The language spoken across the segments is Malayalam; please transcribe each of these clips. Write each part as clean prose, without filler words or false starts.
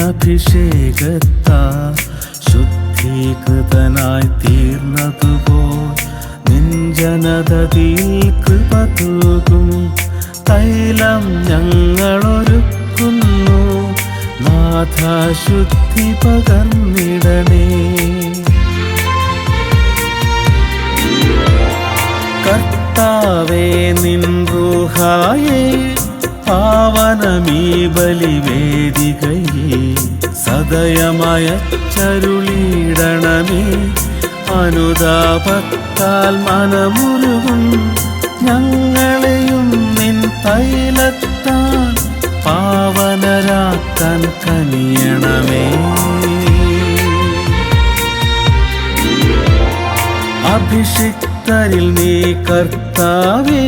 അഭിഷേകത്താൽ ശുദ്ധീകൃതനായി തീർന്നതുപോൽ നിൻ ജനതയിൽ കൃപ തൂകും തൈലം ഞങ്ങളൊരുക്കുന്നു. നാഥ ശുദ്ധി പകർന്നിടണേ. കർത്താവേ നിൻ റൂഹായേ പാവനമീ ബലിവേദികയെ സദയമയച്ചരുളിയിടണമേ. അനുതാപത്താൽ മനമുരുകും ഞങ്ങളെയും നിൻ തൈലത്താൽ പാവനരാക്കാൻ കനിയണമേ. അഭിഷിക്തരിൽ നീ കർത്താവേ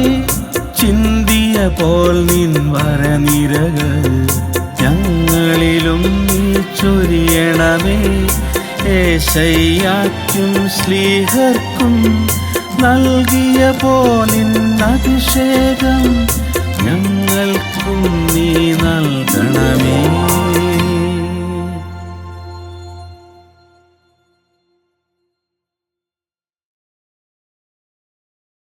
ചിന്തിയ പോൽ നിൻ വരനിരകൾ ഞങ്ങളിലും നീ ചൊരിയണമേ. യേശയ്യാക്കും ശ്ലീഹർക്കും നൽകിയ പോലിൻ അഭിഷേകം ഞങ്ങൾക്കും നീ നൽകണമേ.